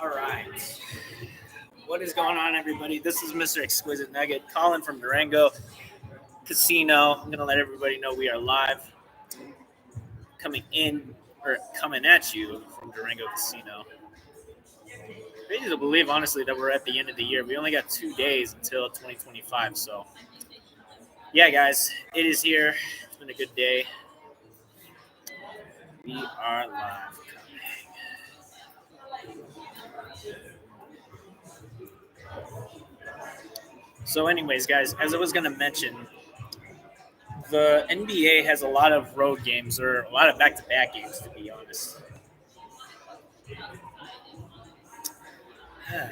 All right. What is going on, everybody? This is Mr. Exquisite Nugget calling from Durango Casino. I'm going to let everybody know we are live coming at you from Durango Casino. Crazy to believe, honestly, that we're at the end of the year. We only got 2 days until 2025. So, yeah, guys, it is here. It's been a good day. We are live. So, anyways, guys, as I was going to mention, the NBA has a lot of road games or a lot of back-to-back games, to be honest. I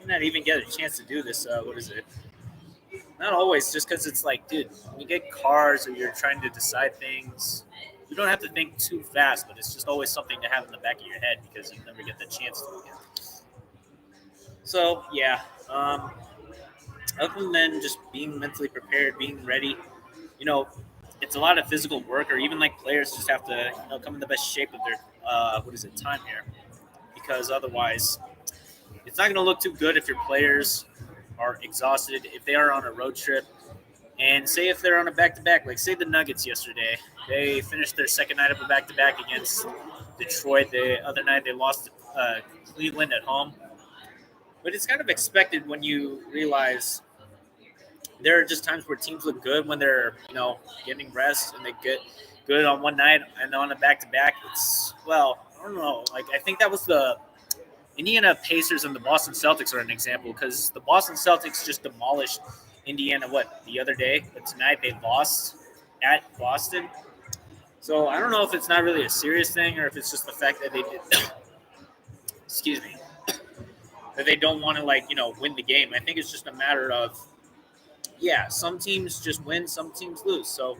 not even get a chance to do this. What is it? Not always, just because it's like, dude, when you get cars or you're trying to decide things, you don't have to think too fast, but it's just always something to have in the back of your head because you never get the chance to again. So, yeah. Other than just being mentally prepared, being ready, it's a lot of physical work, or even like players just have to, come in the best shape of their, time here, because otherwise, it's not going to look too good if your players are exhausted, if they are on a road trip, and say if they're on a back-to-back, like say the Nuggets yesterday, they finished their second night of a back-to-back against Detroit. The other night they lost to Cleveland at home. But it's kind of expected when you realize there are just times where teams look good when they're, getting rest and they get good on one night, and on a back-to-back, I don't know. Like, I think that was the Indiana Pacers and the Boston Celtics are an example, because the Boston Celtics just demolished Indiana, the other day? But tonight they lost at Boston. So I don't know if it's not really a serious thing or if it's just the fact that they did, excuse me, that they don't want to, win the game. I think it's just a matter of, some teams just win, some teams lose. So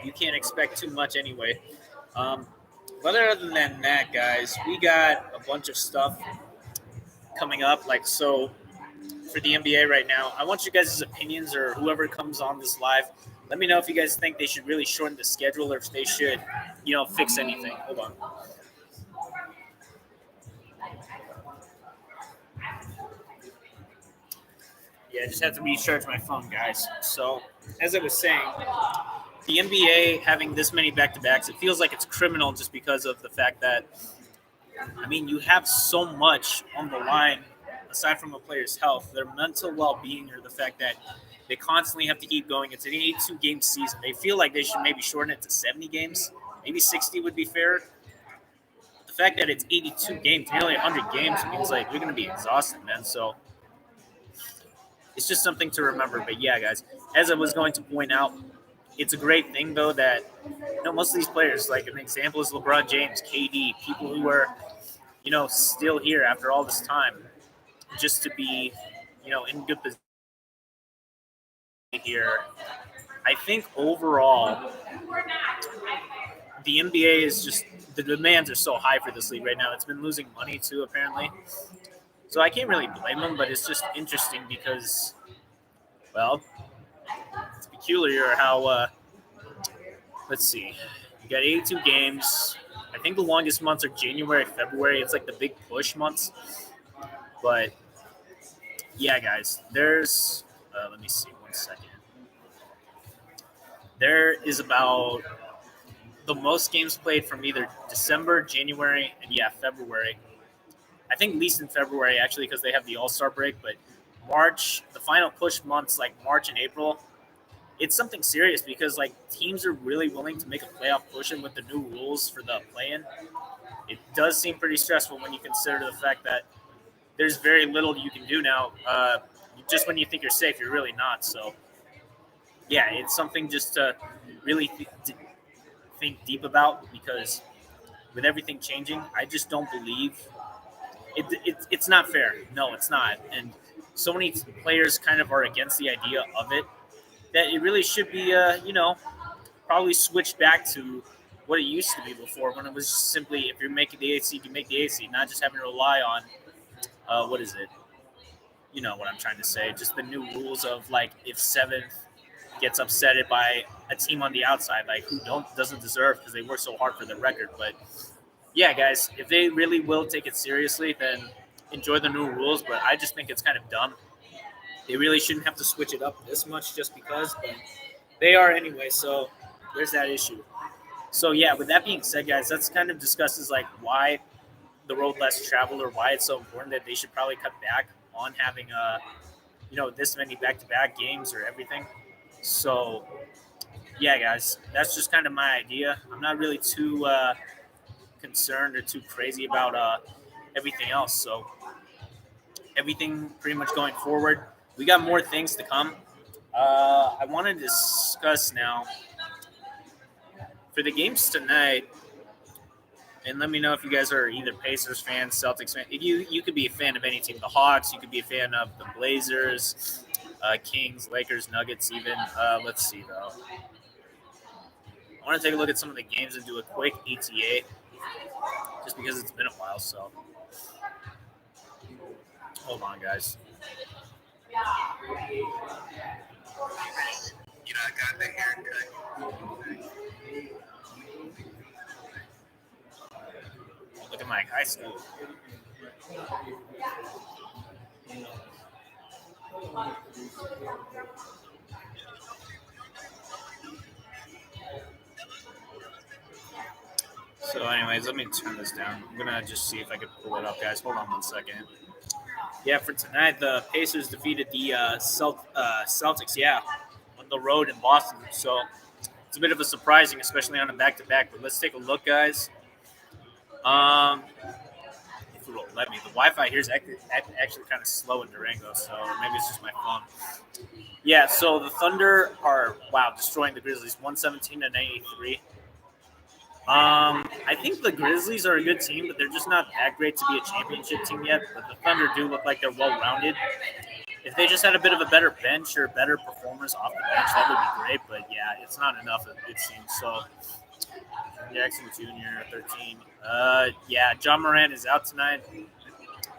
you can't expect too much anyway. But other than that, guys, we got a bunch of stuff coming up. For the NBA right now, I want you guys' opinions, or whoever comes on this live. Let me know if you guys think they should really shorten the schedule, or if they should, fix anything. Hold on. Yeah, I just have to recharge my phone, guys. So, as I was saying, the NBA having this many back-to-backs, it feels like it's criminal just because of the fact that, you have so much on the line aside from a player's health, their mental well-being, or the fact that they constantly have to keep going. It's an 82-game season. They feel like they should maybe shorten it to 70 games. Maybe 60 would be fair. The fact that it's 82 games, nearly 100 games, means like you're going to be exhausted, man. So it's just something to remember. But yeah, guys, as I was going to point out, it's a great thing, though, that most of these players, like an example is LeBron James, KD, people who are, still here after all this time, just to be, in good position here. I think overall, the NBA is just, the demands are so high for this league right now. It's been losing money too, apparently. So I can't really blame them, but it's just interesting because, it's peculiar how, let's see, you got 82 games. I think the longest months are January, February. It's like the big push months. But yeah, guys, there's, let me see, 1 second. There is about the most games played from either December, January, and February. I think least in February, actually, because they have the All-Star break. But March, the final push months, like March and April, it's something serious because, teams are really willing to make a playoff push, and with the new rules for the play-in, it does seem pretty stressful when you consider the fact that there's very little you can do now. Just when you think you're safe, you're really not. So, yeah, it's something just to really think deep about, because with everything changing, I just don't believe it's not fair. No, it's not. And so many players kind of are against the idea of it, that it really should be, probably switched back to what it used to be before, when it was just simply, if you're making the 8th seed, you make the 8th seed, not just having to rely on, what is it? You know what I'm trying to say. Just the new rules of, if 7th gets upset by a team on the outside, who doesn't deserve, because they work so hard for their record. But yeah, guys, if they really will take it seriously, then enjoy the new rules. But I just think it's kind of dumb. They really shouldn't have to switch it up this much just because, but they are anyway. So there's that issue. So yeah, with that being said, guys, that's kind of discusses like why the road less traveled or why it's so important that they should probably cut back on having this many back-to-back games or everything. So yeah, guys, that's just kind of my idea. I'm not really too concerned or too crazy about everything else. So everything pretty much going forward. We got more things to come. I want to discuss now for the games tonight, and let me know if you guys are either Pacers fans, Celtics fans. You could be a fan of any team, the Hawks. You could be a fan of the Blazers, Kings, Lakers, Nuggets. Even let's see though. I want to take a look at some of the games and do a quick ETA, just because it's been a while. So hold on, guys. I got the haircut. Look at my high school. So, anyways, let me turn this down. I'm gonna just see if I can pull it up, guys. Hold on 1 second. Yeah, for tonight, the Pacers defeated the Celtics. Yeah, on the road in Boston. So it's a bit of a surprising, especially on a back-to-back. But let's take a look, guys. If it'll let me, the Wi-Fi here is actually kind of slow in Durango, so maybe it's just my phone. Yeah, so the Thunder are destroying the Grizzlies, 117-83. I think the Grizzlies are a good team, but they're just not that great to be a championship team yet. But the Thunder do look like they're well-rounded. If they just had a bit of a better bench or better performers off the bench, that would be great. But yeah, it's not enough, it seems. So Jackson Jr., 13. John Moran is out tonight,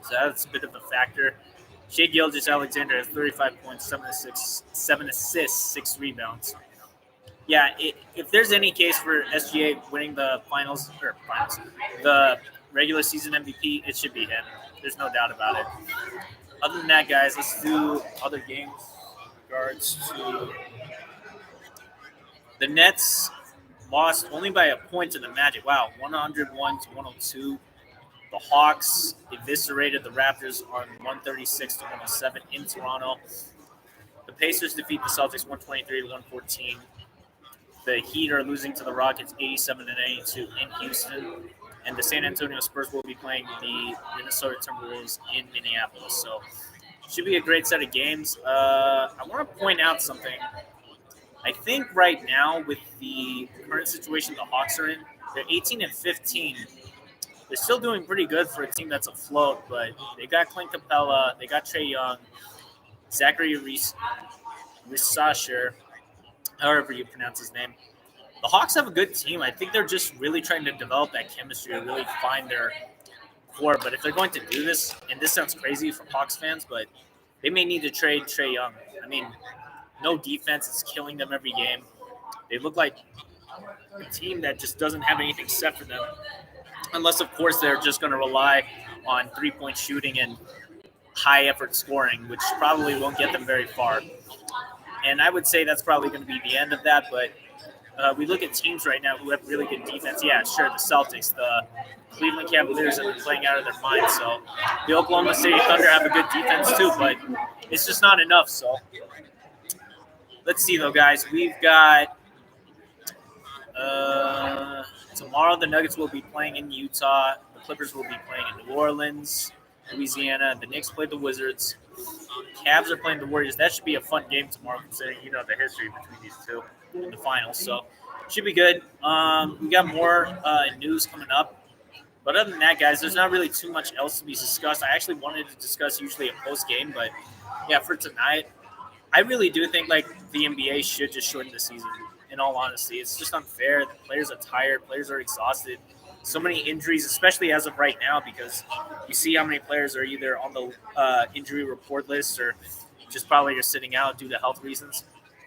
so that's a bit of a factor. Shai Gilgeous-Alexander has 35 points, 7 assists, 6 rebounds. Yeah, if there's any case for SGA winning the the regular season MVP, it should be him. There's no doubt about it. Other than that, guys, let's do other games in regards to the Nets lost only by a point to the Magic. Wow, 101-102. The Hawks eviscerated the Raptors on 136-107 in Toronto. The Pacers defeat the Celtics 123-114. The Heat are losing to the Rockets 87-82 in Houston. And the San Antonio Spurs will be playing the Minnesota Timberwolves in Minneapolis. So it should be a great set of games. I want to point out something. I think right now with the current situation the Hawks are in, they're 18-15. They're still doing pretty good for a team that's afloat, but they got Clint Capella, they got Trae Young, Zachary Risasher, however you pronounce his name. The Hawks have a good team. I think they're just really trying to develop that chemistry to really find their core. But if they're going to do this, and this sounds crazy for Hawks fans, but they may need to trade Trae Young. I mean, no defense is killing them every game. They look like a team that just doesn't have anything set for them. Unless, of course, they're just going to rely on three-point shooting and high-effort scoring, which probably won't get them very far. And I would say that's probably going to be the end of that. But we look at teams right now who have really good defense. Yeah, sure, the Celtics, the Cleveland Cavaliers have been playing out of their minds. So the Oklahoma City Thunder have a good defense too, but it's just not enough. So let's see, though, guys. We've got tomorrow the Nuggets will be playing in Utah. The Clippers will be playing in New Orleans, Louisiana. The Knicks play the Wizards. Cavs are playing the Warriors. That should be a fun game tomorrow, considering the history between these two in the finals. So should be good. We got more news coming up. But other than that, guys, there's not really too much else to be discussed. I actually wanted to discuss usually a post game, but yeah, for tonight, I really do think like the NBA should just shorten the season. In all honesty, it's just unfair. The players are tired. Players are exhausted. So many injuries, especially as of right now, because you see how many players are either on the injury report list or just probably are sitting out due to health reasons.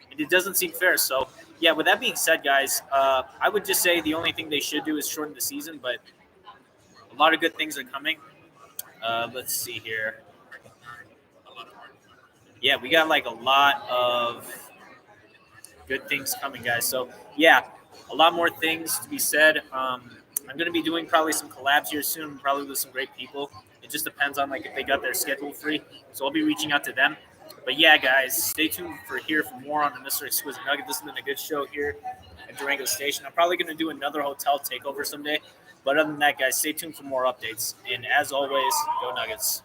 And it doesn't seem fair. So, yeah, with that being said, guys, I would just say the only thing they should do is shorten the season. But a lot of good things are coming. Let's see here. Yeah, we got like a lot of good things coming, guys. So yeah, a lot more things to be said. I'm going to be doing probably some collabs here soon, probably with some great people. It just depends on like if they got their schedule free. So I'll be reaching out to them. But yeah, guys, stay tuned for more on the Mr. Exquisite Nugget. This has been a good show here at Durango Station. I'm probably going to do another hotel takeover someday. But other than that, guys, stay tuned for more updates. And as always, go Nuggets.